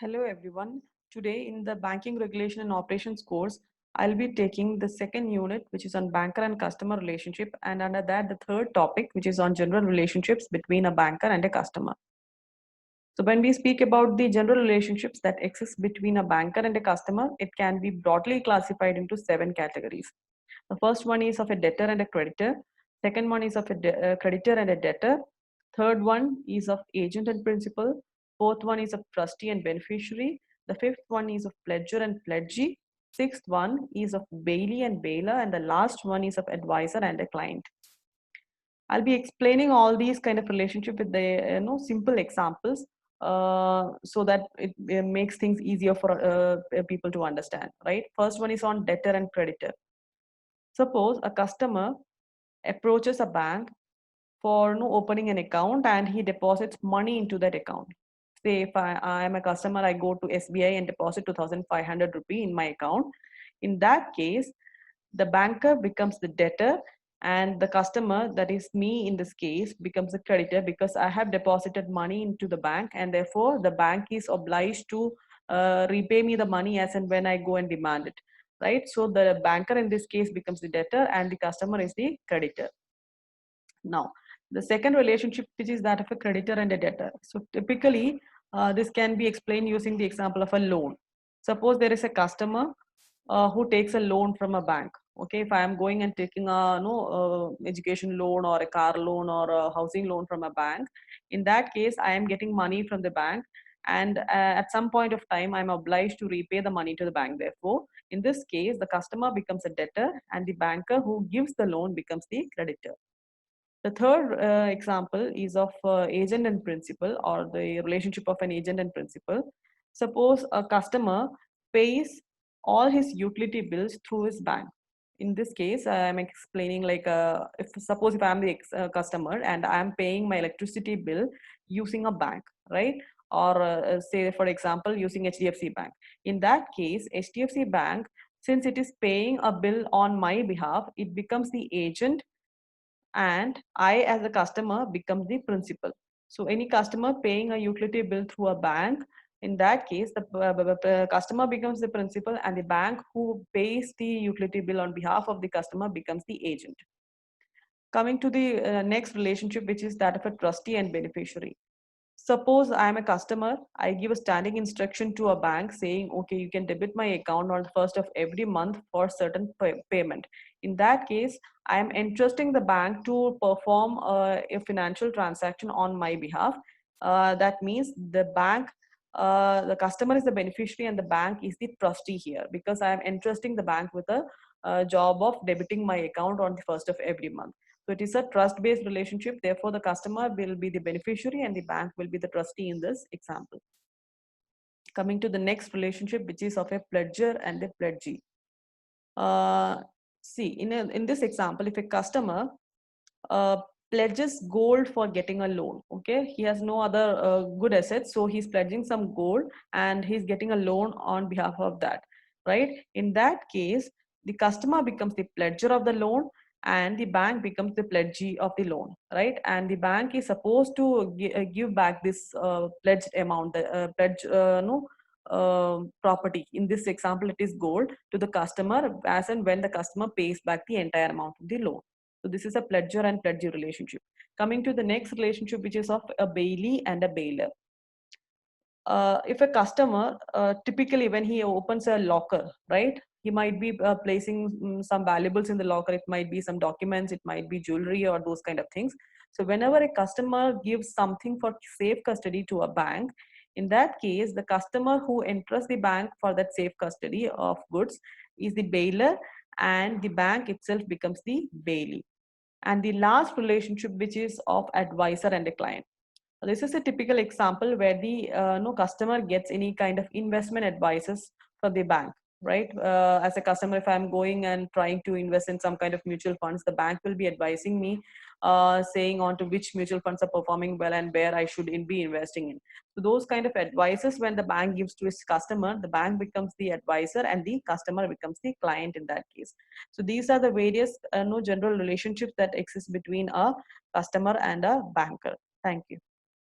Hello everyone. Today in the Banking Regulation and Operations course, I'll be taking the second unit which is on banker and customer relationship, and under that the third topic which is on general relationships between a banker and a customer. So when we speak about the general relationships that exist between a banker and a customer, it can be broadly classified into 7 categories. The first one is of a debtor and a creditor. Second one is of a creditor and a debtor. Third one is of agent and principal. Fourth one is of trustee and beneficiary. The fifth one is of pledger and pledgee. Sixth one is of bailee and bailer, and the last one is of advisor and a client. I'll be explaining all these kind of relationship with the simple examples, so that it makes things easier for people to understand. Right. First one is on debtor and creditor. Suppose a customer approaches a bank for opening an account and he deposits money into that account. Say if I am a customer, I go to SBI and deposit 2,500 rupee in my account. In that case, the banker becomes the debtor and the customer, that is me in this case, becomes the creditor because I have deposited money into the bank, and therefore the bank is obliged to repay me the money as and when I go and demand it. Right? So the banker in this case becomes the debtor and the customer is the creditor. Now, the second relationship, which is that of a creditor and a debtor. So typically, this can be explained using the example of a loan. Suppose there is a customer who takes a loan from a bank. Okay, if I am going and taking a education loan or a car loan or a housing loan from a bank, in that case, I am getting money from the bank, and at some point of time, I'm obliged to repay the money to the bank. Therefore, in this case, the customer becomes a debtor, and the banker who gives the loan becomes the creditor. The third example is of agent and principal, or the relationship of an agent and principal. Suppose a customer pays all his utility bills through his bank. In this case, I'm explaining like if suppose if I'm the customer and I'm paying my electricity bill using a bank, right? Or say for example using HDFC Bank. In that case, HDFC Bank, since it is paying a bill on my behalf, it becomes the agent and I as a customer become the principal. So any customer paying a utility bill through a bank, in that case, the customer becomes the principal and the bank who pays the utility bill on behalf of the customer becomes the agent. Coming to the next relationship, which is that of a trustee and beneficiary. Suppose I am a customer, I give a standing instruction to a bank saying, okay, you can debit my account on the first of every month for certain payment. In that case, I am entrusting the bank to perform a financial transaction on my behalf. That means the bank, the customer is the beneficiary and the bank is the trustee here, because I am entrusting the bank with a job of debiting my account on the first of every month. So it is a trust-based relationship. Therefore, the customer will be the beneficiary and the bank will be the trustee in this example. Coming to the next relationship, which is of a pledger and a pledgee. See, in this example, if a customer uh, pledges gold for getting a loan, okay, he has no other good assets, so he's pledging some gold and he's getting a loan on behalf of that, right? In that case, the customer becomes the pledger of the loan and the bank becomes the pledgee of the loan, right? And the bank is supposed to give back this pledged amount, the pledge no property. In this example, it is gold, to the customer as and when the customer pays back the entire amount of the loan. So this is a pledger and pledgee relationship. Coming to the next relationship, which is of a bailee and a bailer. If a customer, typically when he opens a locker, right, he might be placing some valuables in the locker. It might be some documents, it might be jewelry or those kind of things. So whenever a customer gives something for safe custody to a bank, in that case, the customer who entrusts the bank for that safe custody of goods is the bailer, and the bank itself becomes the bailee. And the last relationship, which is of advisor and a client. This is a typical example where the no customer gets any kind of investment advices from the bank, right? As a customer, if I'm going and trying to invest in some kind of mutual funds, the bank will be advising me, saying on to which mutual funds are performing well and where I should be investing in. So those kind of advices, when the bank gives to its customer, the bank becomes the advisor and the customer becomes the client in that case. So these are the various no general relationships that exist between a customer and a banker. Thank you.